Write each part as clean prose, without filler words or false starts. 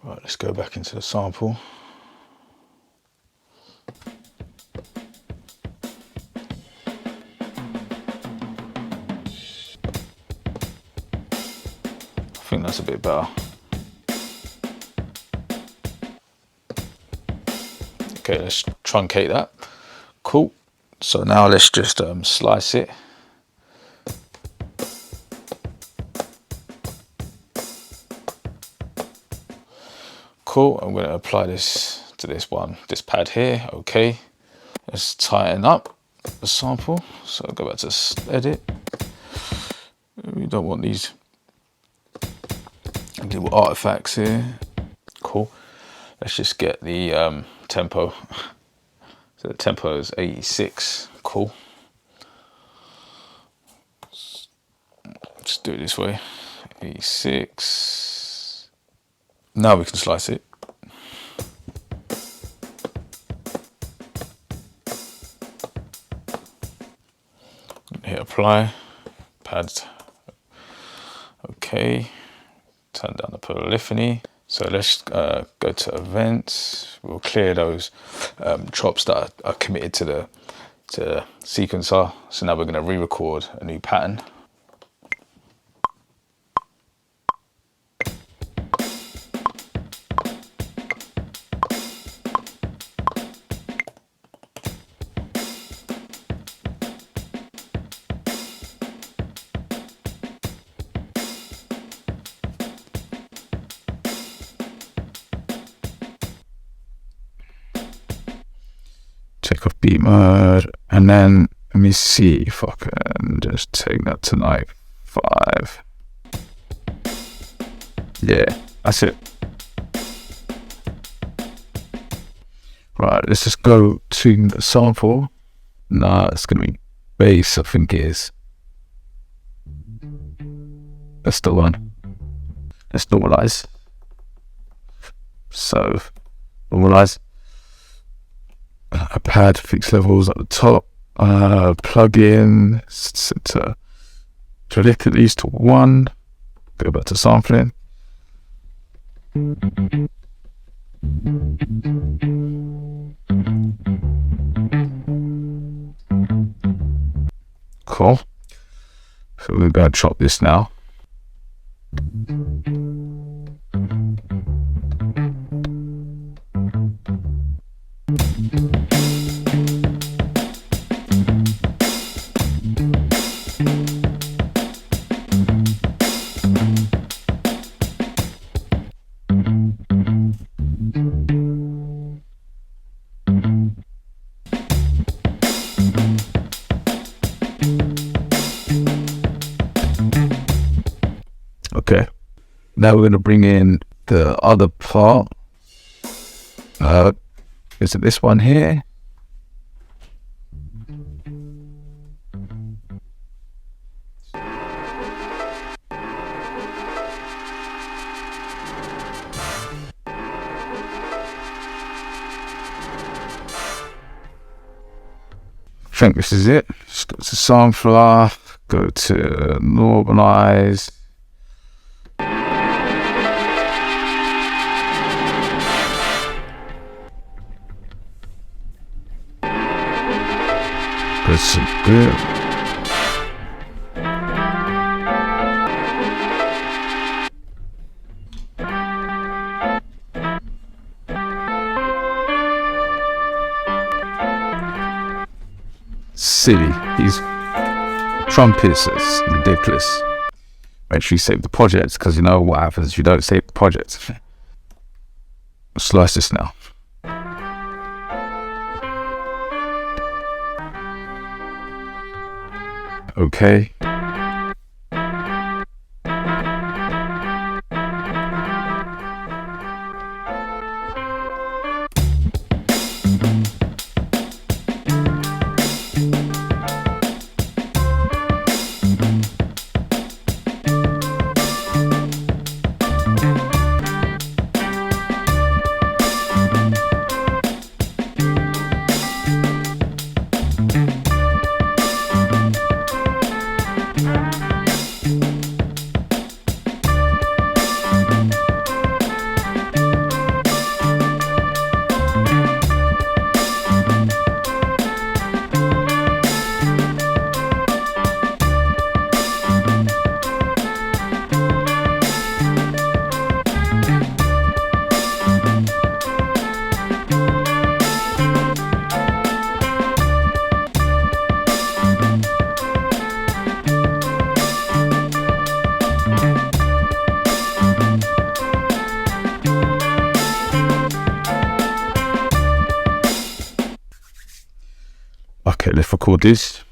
Right, let's go back into the sample. I think that's a bit better. Okay, let's truncate that. Cool. So now let's just slice it. Cool. I'm going to apply this to this pad here. Okay. Let's tighten up the sample. So I'll go back to edit. We don't want these little artifacts here. Cool. Let's just get the tempo. So the tempo is 86. Cool. Let's do it this way. 86. Now we can slice it. Hit apply. Pads. Okay. Turn down the polyphony. So let's go to events. We'll clear those chops that are committed to the sequencer. So now we're going to re-record a new pattern. Take off beat mode, and then let me see if I can just take that to like 5. Yeah, that's it. Right, let's just go to the sample. Nah, it's gonna be bass, I think it is. That's the one. Let's normalize. So, normalize. A pad, fixed levels at the top, plug in to lift at least to 1, go back to sampling. Cool. So we're going to chop this now. Okay, now we're going to bring in the other part. Is it this one here? I think this is it. Just go to sampler, go to normalize. That's good. Silly. These trumpets is ridiculous. Make sure you save the project, because you know what happens if you don't save the project. Slice this now. Okay. record this.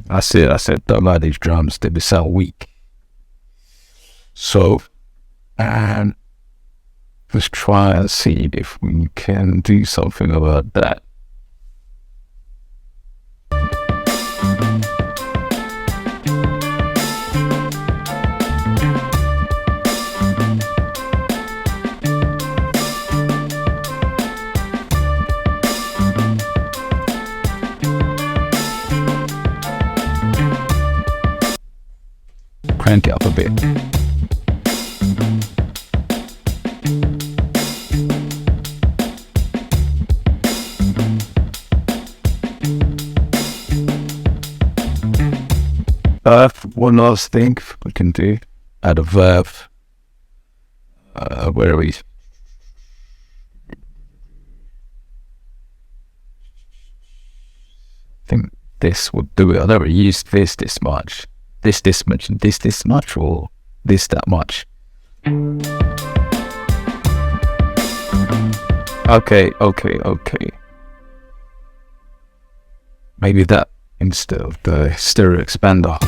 I said, don't like these drums, they sound weak. So, let's try and see if we can do something about that. Crank it up a bit. One last thing we can do, add a verb. Where are we? I think this would do it. I never used this much. This much, this much, or this that much. Okay. Maybe that instead of the stereo expander.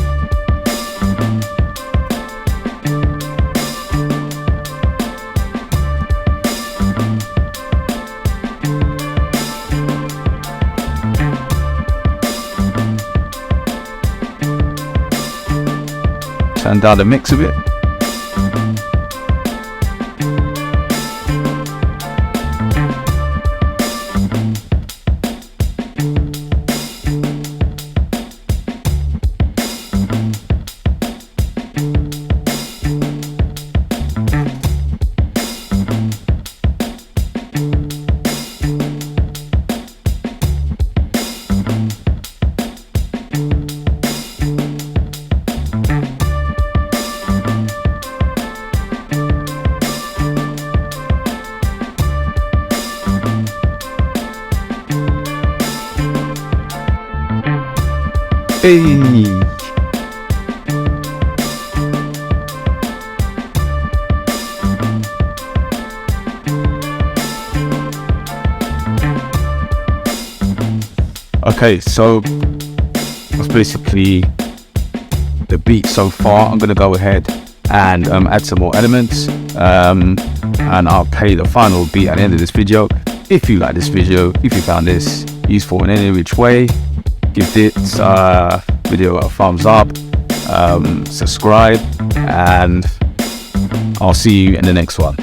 Turn down the mix a bit. Hey. Okay, so that's basically the beat so far. I'm gonna go ahead and add some more elements, and I'll play the final beat at the end of this video. If you like this video, if you found this useful in any which way, give this video a thumbs up, subscribe, and I'll see you in the next one.